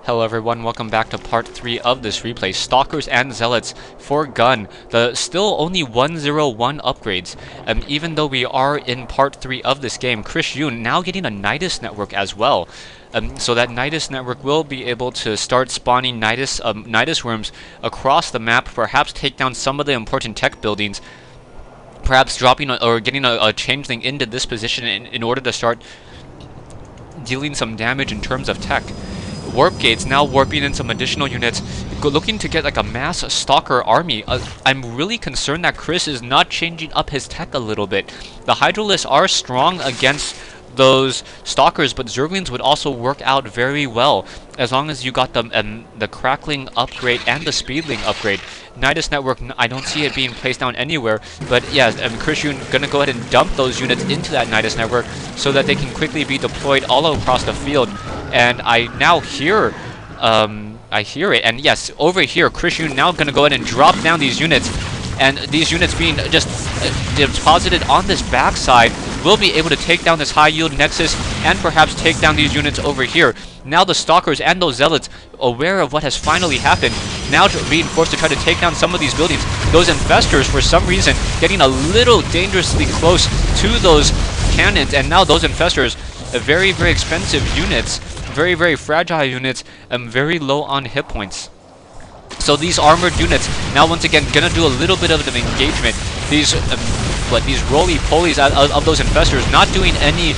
Hello everyone, welcome back to part 3 of this replay, Stalkers and Zealots for Gun. The still only 101 upgrades, even though we are in part 3 of this game. CHRiSYOON now getting a Nidus network as well. So that Nidus network will be able to start spawning Nidus worms across the map, perhaps take down some of the important tech buildings, perhaps dropping or getting a changeling into this position in order to start dealing some damage in terms of tech. Warp gates now warping in some additional units, looking to get like a mass stalker army. I'm really concerned that Chris is not changing up his tech a little bit. The Hydralisks are strong against those stalkers, but Zerglings would also work out very well as long as you got the crackling upgrade and the speedling upgrade. Nidus network, I don't see it being placed down anywhere, but yeah, CHRiSYOON gonna go ahead and dump those units into that Nidus network so that they can quickly be deployed all across the field. And I now hear, I hear it, and yes, over here, CHRiSYOON now gonna go ahead and drop down these units, and these units being just deposited on this backside will be able to take down this high yield nexus and perhaps take down these units over here. Now the stalkers and those zealots, aware of what has finally happened, now being forced to try to take down some of these buildings. Those infestors, for some reason, getting a little dangerously close to those cannons, and now those infestors, very, very expensive units, very, very fragile units, very low on hit points. So these armored units now once again gonna do a little bit of an engagement. These these roly-polies of those infestors not doing any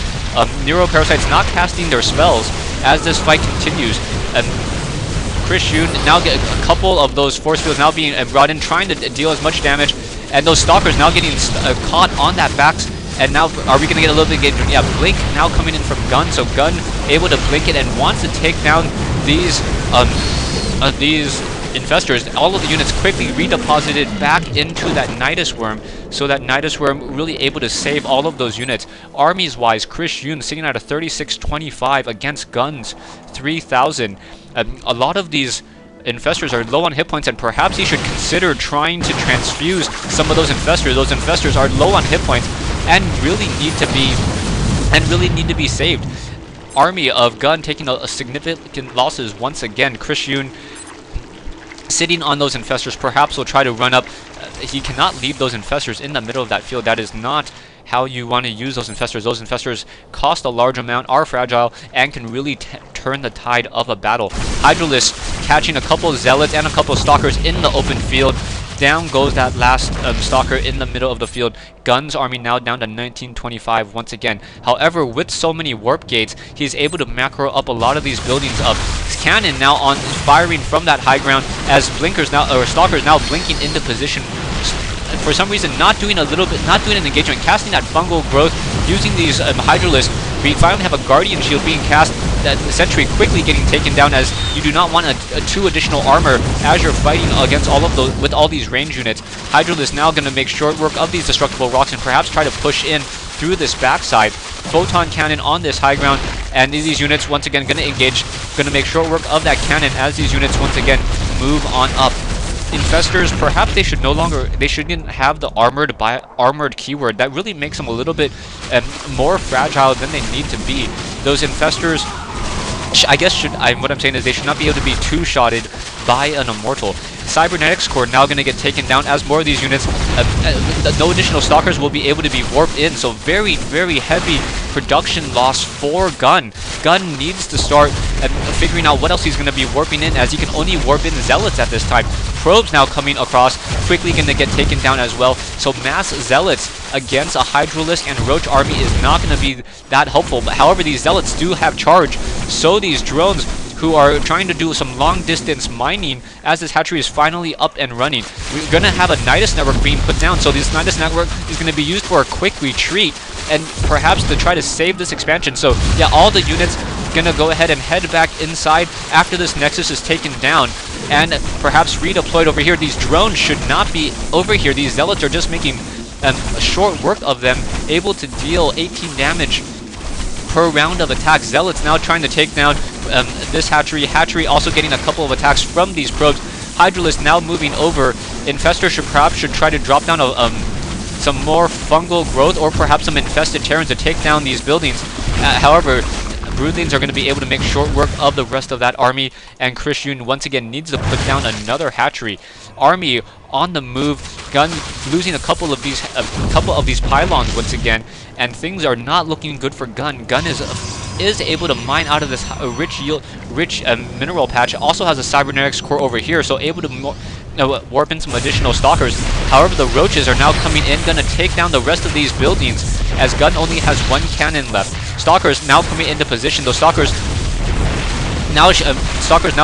neuroparasites, not casting their spells as this fight continues. CHRiSYOON now get a couple of those force fields now being brought in, trying to deal as much damage, and those stalkers now getting caught on that backs. And now, are we going to get a little bit of engagement? Yeah, Blink now coming in from Gun, so Gun able to blink it and wants to take down these infestors. All of the units quickly redeposited back into that Nidus worm, so that Nidus worm really able to save all of those units. Armies-wise, CHRiSYOON sitting at a 3625 against Gun's 3000. A lot of these infestors are low on hit points, and perhaps he should consider trying to transfuse some of those infestors. Those infestors are low on hit points and really need to be saved. Army of Gun taking a significant losses once again. CHRiSYOON sitting on those infestors, perhaps will try to run up. He cannot leave those infestors in the middle of that field. That is not how you want to use those infestors. Those infestors cost a large amount, are fragile, and can really turn the tide of a battle. Hydralisks catching a couple of zealots and a couple of stalkers in the open field. Down goes that last stalker in the middle of the field. Gun's army now down to 1925 once again. However, with so many warp gates, he's able to macro up a lot of these buildings up. His cannon now on firing from that high ground as blinkers now, or stalkers now blinking into position. For some reason, not doing an engagement, casting that fungal growth, using these Hydralisks. We finally have a Guardian Shield being cast, that Sentry quickly getting taken down, as you do not want a 2 additional armor as you're fighting against all of those, with all these range units. Hydralisk now going to make short work of these destructible rocks and perhaps try to push in through this backside. Photon cannon on this high ground, and these units once again going to engage, going to make short work of that cannon as these units once again move on up. Infestors, perhaps they shouldn't have the armored keyword. That really makes them a little bit more fragile than they need to be. Those infestors, I guess what I'm saying is they should not be able to be two-shotted by an immortal. Cybernetics core now going to get taken down as more of these units, no additional stalkers will be able to be warped in, so very, very heavy production loss for Gun. Gun needs to start figuring out what else he's going to be warping in, as he can only warp in zealots at this time. Probes now coming across, quickly going to get taken down as well. So mass zealots against a Hydralisk and Roach army is not going to be that helpful. But however, these zealots do have charge, so these drones who are trying to do some long distance mining as this hatchery is finally up and running. We're going to have a Nidus network being put down, so this Nidus network is going to be used for a quick retreat and perhaps to try to save this expansion. So yeah, all the units going to go ahead and head back inside after this Nexus is taken down and perhaps redeployed over here. These drones should not be over here. These zealots are just making short work of them, able to deal 18 damage per round of attack. Zealots now trying to take down this hatchery. Hatchery also getting a couple of attacks from these probes. Hydralisk now moving over. Infestor should try to drop down some more fungal growth or perhaps some infested Terrans to take down these buildings. However, Broodlings are going to be able to make short work of the rest of that army, and CHRiSYOON once again needs to put down another hatchery. Army on the move, Gun losing a couple of these pylons once again, and things are not looking good for Gun. Gun is able to mine out of this rich mineral patch. Also has a cybernetics core over here, so able to warp in some additional stalkers. However, the roaches are now coming in, gonna take down the rest of these buildings, as Gun only has one cannon left. Stalkers now coming into position. Those stalkers now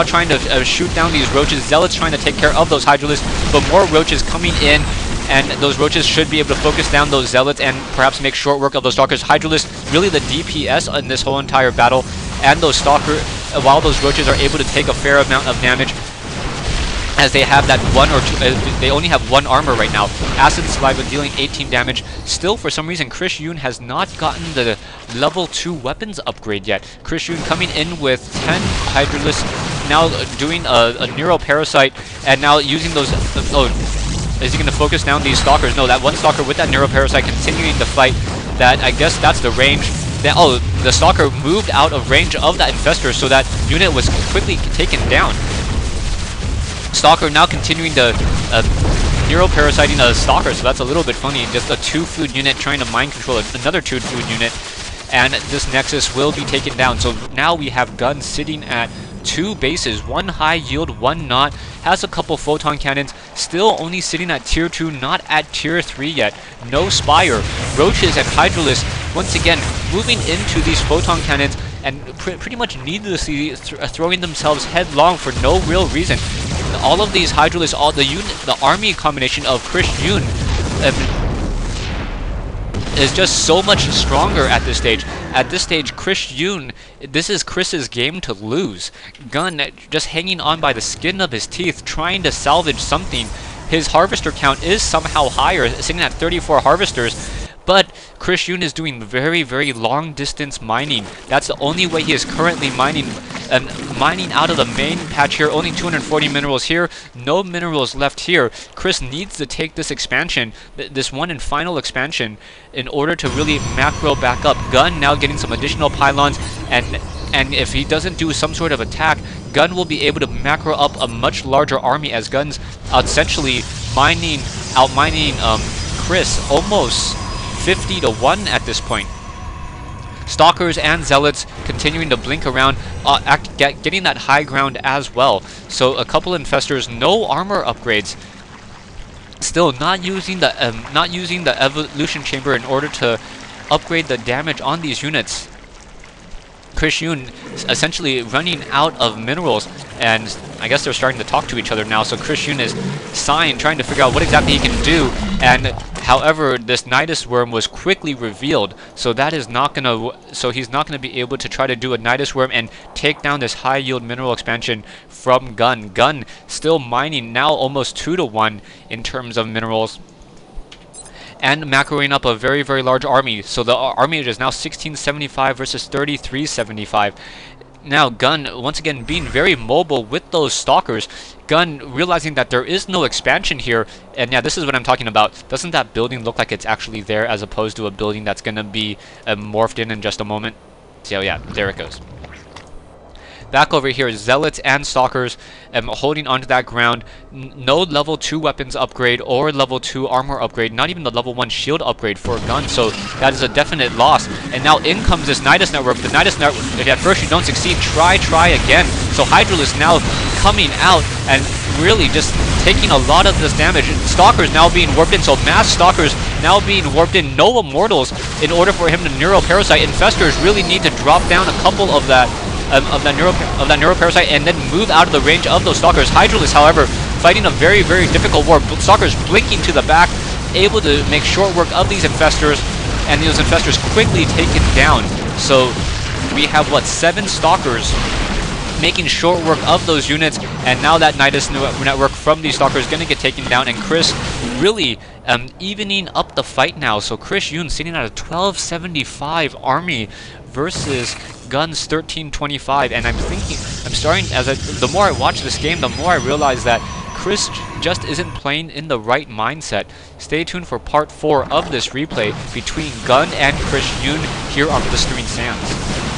trying to shoot down these roaches. Zealots trying to take care of those hydralisks, but more roaches coming in, and those roaches should be able to focus down those zealots and perhaps make short work of those stalkers. Hydralisks, really the DPS in this whole entire battle, and those stalkers, while those roaches are able to take a fair amount of damage, as they have that they only have one armor right now. Acid Saliva dealing 18 damage. Still, for some reason, CHRiSYOON has not gotten the level 2 weapons upgrade yet. CHRiSYOON coming in with 10 Hydralisks, now doing a Neuroparasite, and now using those... is he going to focus down these stalkers? No, that one stalker with that Neuroparasite continuing to fight. That, I guess that's the range. The stalker moved out of range of that infestor, so that unit was quickly taken down. Stalker now continuing to Neuroparasiting a stalker, so that's a little bit funny. Just a 2-food unit trying to mind control another 2-food unit, and this Nexus will be taken down. So now we have Gun sitting at 2 bases, 1 high yield, 1 not, has a couple photon cannons, still only sitting at tier 2, not at tier 3 yet. No Spire. Roaches and Hydralisks once again moving into these photon cannons and pretty much needlessly throwing themselves headlong for no real reason. All of these Hydralisks, the army combination of CHRiSYOON is just so much stronger at this stage. At this stage, CHRiSYOON, this is Chris's game to lose. Gun just hanging on by the skin of his teeth, trying to salvage something. His harvester count is somehow higher, sitting at 34 harvesters, but CHRiSYOON is doing very, very long distance mining. That's the only way he is currently mining. Mining out of the main patch here, only 240 minerals here, no minerals left here. Chris needs to take this expansion, this one and final expansion, in order to really macro back up. Gun now getting some additional pylons, and if he doesn't do some sort of attack, Gun will be able to macro up a much larger army, as Gun's essentially outmining Chris almost 50-1 at this point. Stalkers and Zealots continuing to blink around, getting that high ground as well. So a couple infestors, no armor upgrades. Still not using the evolution chamber in order to upgrade the damage on these units. CHRiSYOON essentially running out of minerals, and I guess they're starting to talk to each other now. So CHRiSYOON is trying to figure out what exactly he can do, and however, this Nidus Worm was quickly revealed, so that is not gonna. So he's not gonna be able to try to do a Nidus Worm and take down this high yield mineral expansion from Gun. Gun still mining now almost 2-1 in terms of minerals, and macroing up a very, very large army. So the army is now 1675 versus 3375. Now Gun once again being very mobile with those stalkers. Gun realizing that there is no expansion here, and yeah, this is what I'm talking about. Doesn't that building look like it's actually there, as opposed to a building that's gonna be morphed in just a moment? So yeah, there it goes. Back over here, Zealots and Stalkers holding onto that ground. No level 2 weapons upgrade or level 2 armor upgrade, not even the level 1 shield upgrade for Gun, so that is a definite loss. And now in comes this Nidus Network. The Nidus Network, if at first you don't succeed, try again. So Hydralisk now coming out and really just taking a lot of this damage. Stalkers now being warped in, so mass Stalkers now being warped in. No Immortals in order for him to Neuroparasite. Infestors really need to drop down a couple of that Neuroparasite and then move out of the range of those Stalkers. Hydralisk, however, fighting a very, very difficult war. Stalkers blinking to the back, able to make short work of these Infestors, and those Infestors quickly taken down. So we have, what, 7 Stalkers making short work of those units, and now that Nidus Network from these Stalkers is going to get taken down, and Chris really evening up the fight now. So CHRiSYOON sitting at a 1275 army versus Gun's 1325, and the more I watch this game, the more I realize that Chris just isn't playing in the right mindset. Stay tuned for part 4 of this replay between Gun and CHRiSYOON here on Blistering Sands.